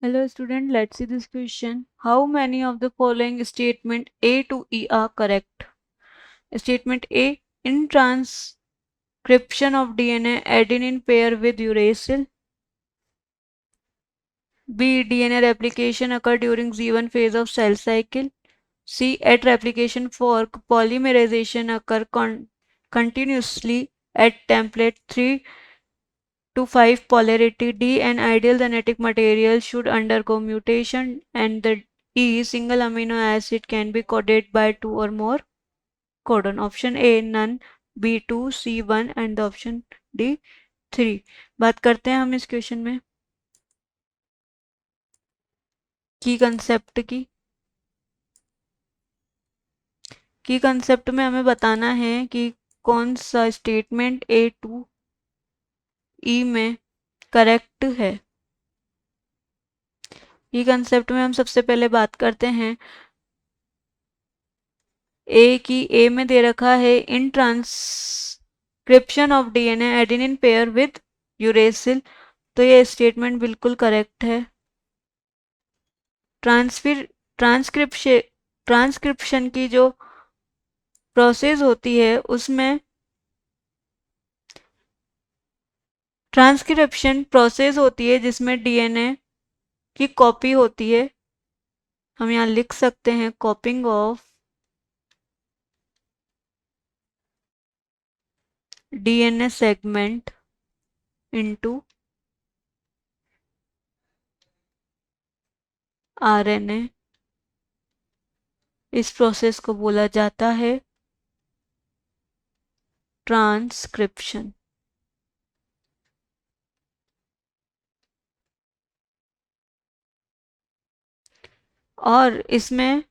Hello student, let's see this question. How many of the following statement A to E are correct? Statement A, in transcription of DNA, adenine pair with uracil. B, DNA replication occur during Z1 phase of cell cycle. C, at replication fork, polymerization occur continuously at template 3 to 5 polarity. D, an ideal genetic material should undergo mutation, and the E, single amino acid can be coded by 2 or more codon. Option A none, B 2, C 1 and the option D 3. बात करते हैं हम इस question में की concept की concept में हमें बताना है कि कौन सा स्टेटमेंट ए टू ई में करेक्ट है। की कंसेप्ट में हम सबसे पहले बात करते हैं ए की। ए में दे रखा है in transcription of DNA adenine pair with uracil, तो ये स्टेटमेंट बिल्कुल करेक्ट है। ट्रांसफिर ट्रांसक्रिप्शन ट्रांसक्रिप्शन की जो प्रोसेस होती है उसमें ट्रांसक्रिप्शन प्रोसेस होती है जिसमें डीएनए की कॉपी होती है। हम यहाँ लिख सकते हैं कॉपिंग of DNA segment into RNA. इस प्रोसेस को बोला जाता है ट्रांसक्रिप्शन। और इसमें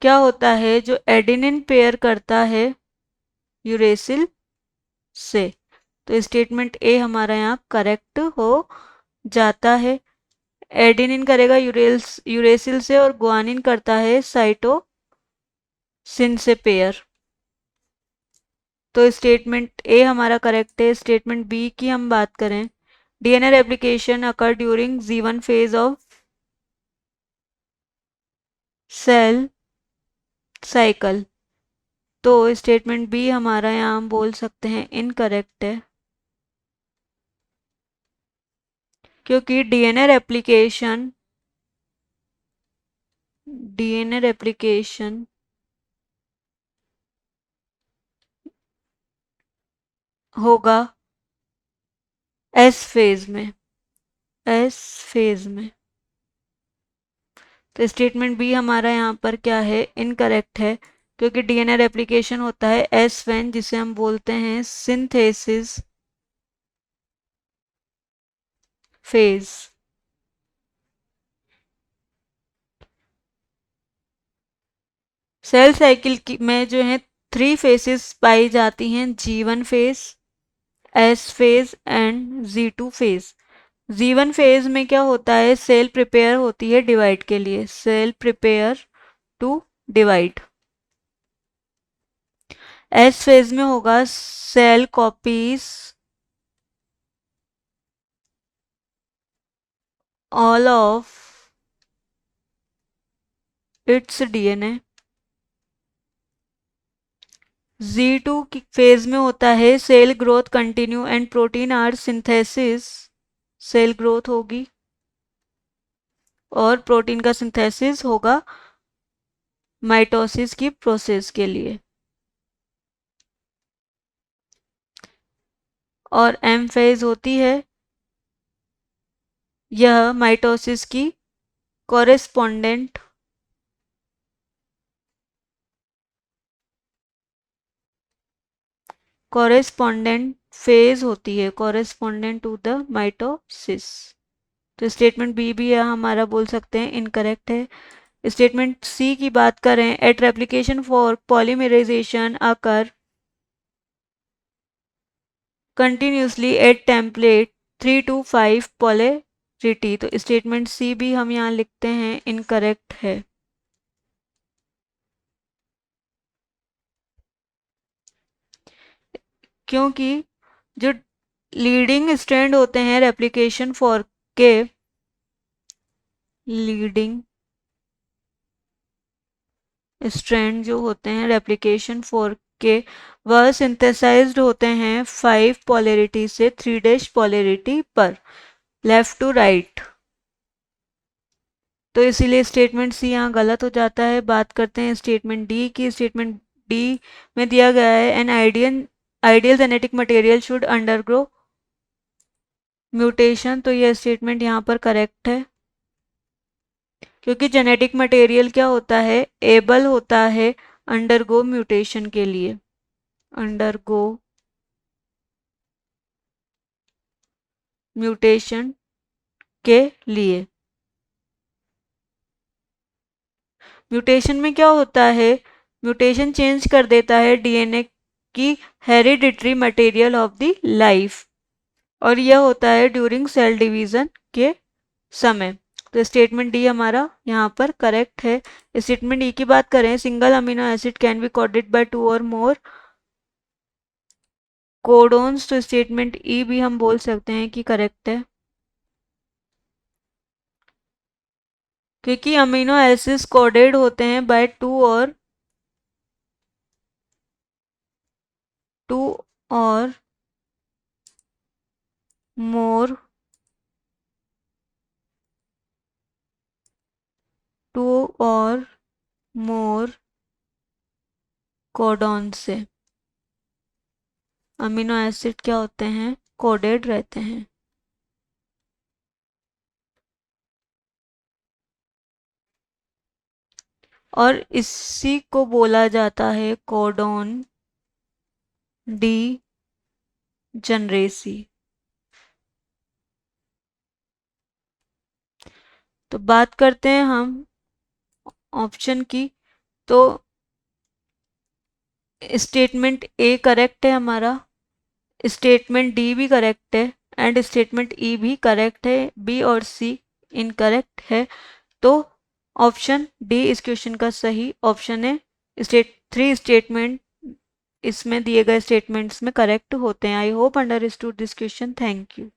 क्या होता है, जो एडेनिन पेयर करता है यूरेसिल से, तो स्टेटमेंट ए हमारा यहाँ करेक्ट हो जाता है। एडेनिन करेगा यूरेसिल से और गुआनिन करता है साइटोसिन से पेयर, तो स्टेटमेंट ए हमारा करेक्ट है। स्टेटमेंट बी की हम बात करें, DNA replication occur during G one phase of cell cycle, तो स्टेटमेंट बी हमारा यहाँ हम बोल सकते हैं इनकरेक्ट है, क्योंकि डीएनए रेप्लिकेशन होगा एस फेज में। एस फेज में, तो स्टेटमेंट बी हमारा यहाँ पर क्या है, इनकरेक्ट है, क्योंकि डीएनए रेप्लिकेशन होता है एस वेन, जिसे हम बोलते हैं सिंथेसिस फेज। सेल साइकिल में जो है 3 फेसेस पाई जाती हैं, G1 phase, S phase and G2 phase. G1 phase में क्या होता है, सेल प्रिपेयर होती है डिवाइड के लिए, cell prepare to divide. S phase में होगा cell copies all of its DNA. G two की फेज में होता है cell growth continue and protein are synthesis, cell growth होगी और प्रोटीन का सिंथेसिस होगा माइटोसिस की प्रोसेस के लिए। और एम फेज होती है, यह माइटोसिस की कॉरेस्पॉन्डेंट कॉरेस्पॉन्डेंट फेज होती है, कॉरेस्पॉन्डेंट टू द माइटोसिस। तो स्टेटमेंट बी भी हमारा बोल सकते हैं इनकरेक्ट है। स्टेटमेंट सी की बात करें, at replication for polymerisation occur continuously at template 3 to 5 polarity, तो स्टेटमेंट सी भी हम यहाँ लिखते हैं इनकरेक्ट है। क्योंकि जो लीडिंग स्ट्रैंड होते हैं रेप्लिकेशन फॉर्क के, लीडिंग स्ट्रैंड जो होते हैं रेप्लिकेशन फोर्क के, वह सिंथेसाइज्ड होते हैं 5 पोलैरिटी से 3 डैश पोलैरिटी पर, लेफ्ट टू राइट। तो इसीलिए स्टेटमेंट सी यहाँ गलत हो जाता है। बात करते हैं स्टेटमेंट डी की। स्टेटमेंट डी में दिया गया है an ideal genetic material should undergo mutation. तो यह स्टेटमेंट यहाँ पर करेक्ट है, क्योंकि जेनेटिक मटेरियल क्या होता है, एबल होता है अंडरगो म्यूटेशन के लिए, अंडरगो म्यूटेशन के लिए। म्यूटेशन में क्या होता है, म्यूटेशन चेंज कर देता है डीएनए की hereditary material of the life, और यह होता है ड्यूरिंग सेल डिवीजन के समय। तो स्टेटमेंट डी हमारा यहाँ पर करेक्ट है। स्टेटमेंट ई की बात करें, single amino acid can be coded by 2 और मोर कोडोन्स। तो स्टेटमेंट ई भी हम बोल सकते हैं कि करेक्ट है, क्योंकि अमीनो एसिड्स कोडेड होते हैं बाय 2 और मोर 2 और मोर कोडॉन से अमीनो एसिड क्या होते हैं, कोडेड रहते हैं। और इसी को बोला जाता है कोडॉन डी जनरेसी। तो बात करते हैं हम ऑप्शन की। तो स्टेटमेंट ए करेक्ट है हमारा, स्टेटमेंट डी भी करेक्ट है, एंड स्टेटमेंट ई भी करेक्ट है। बी और सी इनकरेक्ट है। तो ऑप्शन डी इस क्वेश्चन का सही ऑप्शन है। 3 स्टेटमेंट इसमें दिए गए स्टेटमेंट्स में करेक्ट होते हैं। I hope understood this question. Thank you.